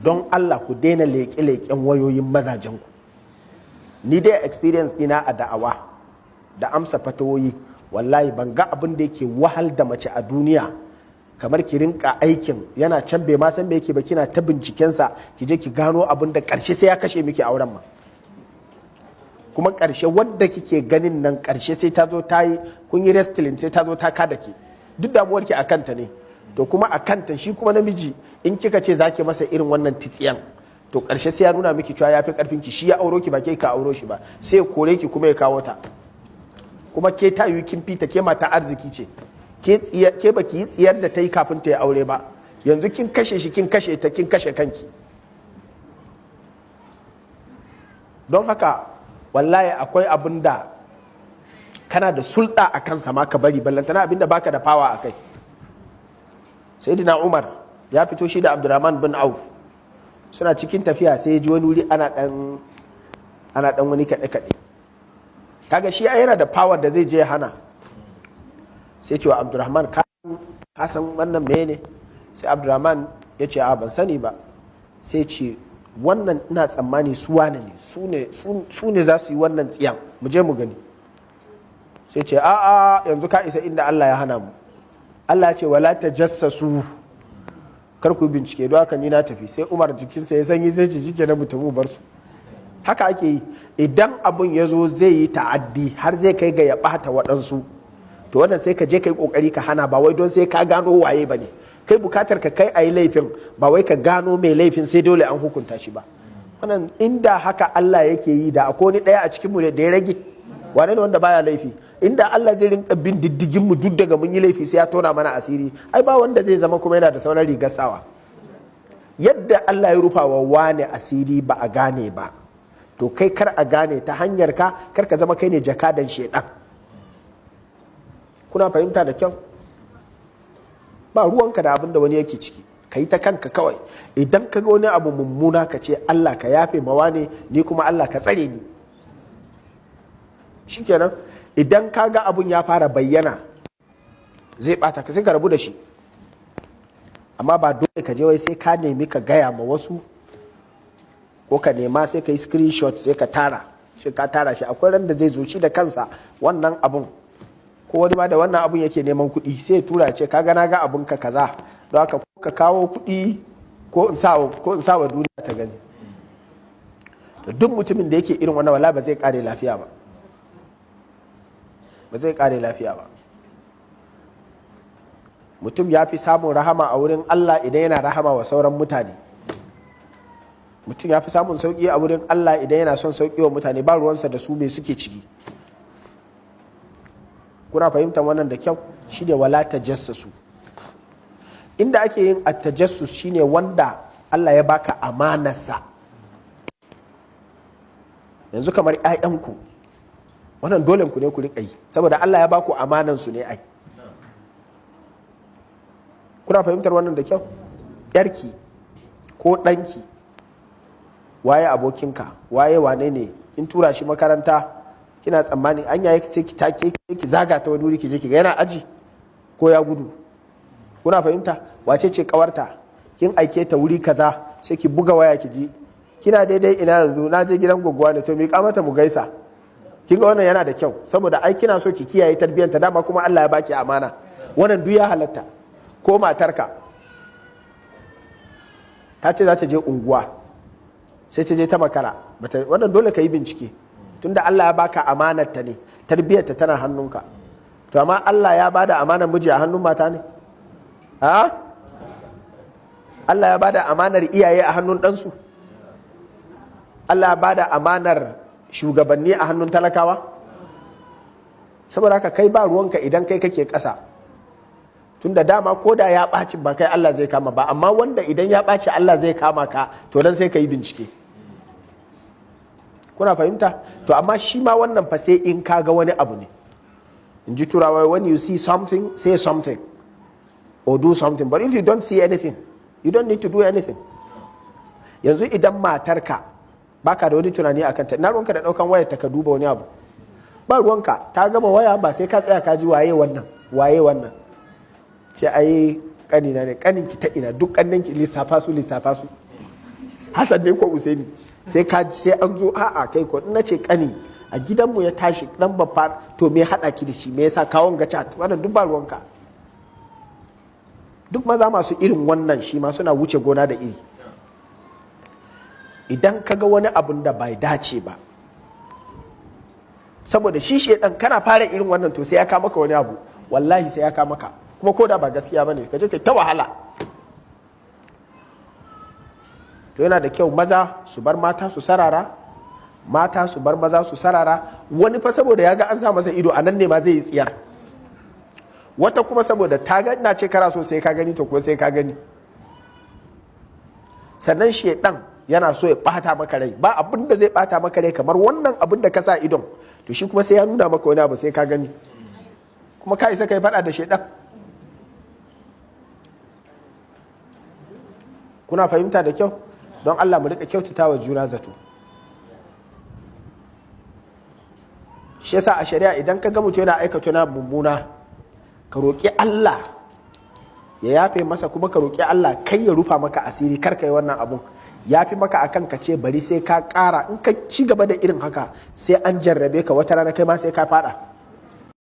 don Allah ku daina leƙe-leƙen wayoyin mazajenku. Ni dai experience ɗina a da'awa da amsa fatawoyi, wallahi ban ga abin da yake wahal da mace a duniya kamar ki rinka aikin yana can bai ma san me yake ba, kina ta bincikensa ki je ki gano abin da ƙarshe sai ya kashe miki auren ma. Kuma ƙarshe wadda kike ganin nan ƙarshe sai ta zo ta yi kun yi wrestling sai ta zo ta kada ki, duk damuwar ki a kanta ne. To kuma a kanta shi kuma namiji in kika ce zaki masa irin wannan titsiyan, to ƙarshe sai ya nuna miki cewa ya fi ƙarfin ki, shi ya auro ki ba ke ka auro shi ba, sai ya kore ki kuma ya kawo ta. Kuma ke ta yi kin fita, ke mata arziki ce, ke ba ki yi tsiyar da ta yi kafin ta yi aure ba, yanzu kin kashe shi, kin kashe ta, kin kashe kanki. Don haka wallahi akwai abin da kana da sulɗa a kansa ma ka bari, ballantana abin da baka da fawa a kai. Sayyidina Umar ya fito shi da Abdurrahman bin Auf suna cikin tafiya, sai ya ji wani wuri ana dan wani kaɗe-kaɗe. Kaga shi yana da power da zai je hana, sai ce wa Abdurrahman ka san wannan mene? Sai Abdurrahman ya ce a ban sani ba. Sai ce wannan ina tsammani su wane ne, su ne za su yi wannan tsiyan, mu je mu gani. Sai ce a'a yanzu ka isa inda Allah ya hana mu. Allah ya ce wala tajassasu, kar ku bincike, don haka ni na tafi. Sai Umar jikinsa ya sanyi, sai jike na mutum bar su. Haka ake yi idan abun ya zo zai yi ta'addi har zai kai ga ya ɓata waɗansu, to wannan sai ka je ka yi ƙoƙari ka hana, ba wai don sai ka gano waye ba ne. Kai bukatar ka kai a yi laifin, ba wai ka gano mai laifin sai dole an hukunta shi ba. Wannan inda haka Allah yake yi, da akwai wani ɗaya a cikinmu da ya rage, wane ne wanda baya laifi? Inda Allah zai rinka bin diddigin mu duk daga mun yi laifi sai ya tona mana asiri, ai ba wanda zai zama kuma yana da sauran rigar sawa. Yadda Allah ya rufa wa wane asiri ba a gane ba, to kai kar a gane ta hanyar ka, kar ka zama kai ne jakadan shedan. Kuna fahimta da kyau? Ba ruwanka da abin da wani yake ciki, ka yi ta kanka kawai. Idan ka ga wani abu mummuna ka ce Allah ka yafe mawa ne, ni kuma Allah ka tsare ni. Shikenan, idan ka ga abun ya fara bayyana zai bata ka, sai ka rabu da shi. Amma ba dole ka je wai sai ka nemi ka gaya ma wasu, ko ka nema sai ka yi screenshot sai ka tara shi. Akwai ran da zai zo shi da kansa wannan abun, ko wani ma da wannan abun yake neman kuɗi sai ya tura ce kaga na ga abun ka kaza, don haka ka kawo kuɗi ko in sa wa duniya ta gani. Duk mutumin da yake irin wannan wala ba zai kare lafiya ba, ba zai kare lafiya ba. Mutum ya fi samun rahama a wurin Allah idan yana rahama wa sauran mutane. Mutum ya fi samun sauƙi a wurin Allah idan yana son sauƙi wa mutane, ba ruwansa da su me suke ciki. Kuna fahimtar wannan da kyau? Shi ne wala tajassasu. Inda ake yin attajassus shine wanda Allah ya baka amanarsa. Yanzu kamar 'ya'yanku, wannan dole ku ne ku riƙa yi, saboda Allah ya baku amanansu ne ai. Kuna fahimtar wannan da kyau? Yarki ko ɗanki, waye abokinka, waye wane ne, in tura shi makaranta kina tsammani an yayi sai ki take ki zaga ta wani wuri ki je ki ga yana aji ko ya gudu. Kuna fahimta? Wace ce kawarta, kin aike ta wuri kaza, sai ki buga waya ki ji kina daidai ina yanzu, na je gidan gwaggwa ne, to mi mata mu gaisa. Kin ga wannan yana da kyau, saboda ai kina so ki kiyaye tarbiyyanta, dama kuma Allah ya baki amana. Wannan duk ya halatta. Ko matarka ta ce za ta je unguwa sai ta je ta makara, wannan dole ka yi bincike, tunda Allah ya baka amanarta ne, tarbiyyarta tana hannunka. To amma Allah ya bada amanar miji a hannun mata ne? Allah ya bada amanar iyaye a hannun ɗansu? Allah ya bada amanar shugabanni a hannun talakawa? Saboda haka kai ba ruwanka idan kai kake ƙasa, tunda dama ko da ya ɓaci ba kai Allah zai kama ba, amma wanda idan ya ɓaci Allah zai kama ka, to dan sai ka yi bincike. Kuna fahimta? To amma shi ma wannan fa sai in ka ga wani abu ne. In ji turawa, when you see something, say something or do something, but if you don't see anything, you don't need to do anything. Yanzu idan matarka baka da wani tunani akan ta, na ruwanka da ɗaukan wayar ta ka duba wani abu, ba ruwanka, ta gama waya ba sai ka tsaya ka ji waye wannan ce ai kanina ne, kaninki ta ina, duk kanninki lissafa su Hassan ne ko Usaini sai an zo a'a kai ko na ce kani a gidanmu ya tashi dan babba to me hada ki da shi me yasa kawon ga chat wannan duk ba ruwanka. Duk maza masu irin wannan shi ma suna wuce gona da iri. Idan ka ga wani abun da bai dace ba, saboda shi shedan kana fara irin wannan to sai ya kama maka wani abu, wallahi sai ya kama maka, kuma ko da ba gaskiya bane ka je kai ta wahala. To yana da kyau maza su bar mata su sarara, mata su bar maza su sarara. Wani fa saboda ya ga an sa masa ido a nan ne ma zai yi tsiyar, wata kuma saboda ta ga ina ce kara so sai ka gani to ko sai ka gani. Sannan shedan yana so ya bata maka rai, ba abin da zai bata maka rai kamar wannan abin da ka sa idon, to shi kuma sai ya nuna maka wani abu sai ka gani, kuma ka isa kai fada da shedan. Kuna fahimta da kyau? Don Allah mu rika kyautata wa juna zato. Shi yasa a shari'a idan ka ga mutum yana aikata na mummuna, ka roƙi Allah ya yafe masa, kuma ka roƙi Allah kai ya rufa maka asiri, kar ka yi wannan abun. Ya fi maka akan ka ce bari sai ka ƙara, in ka ci gaba da irin haka sai an jarrabe ka wata rana kai ma sai ka fada.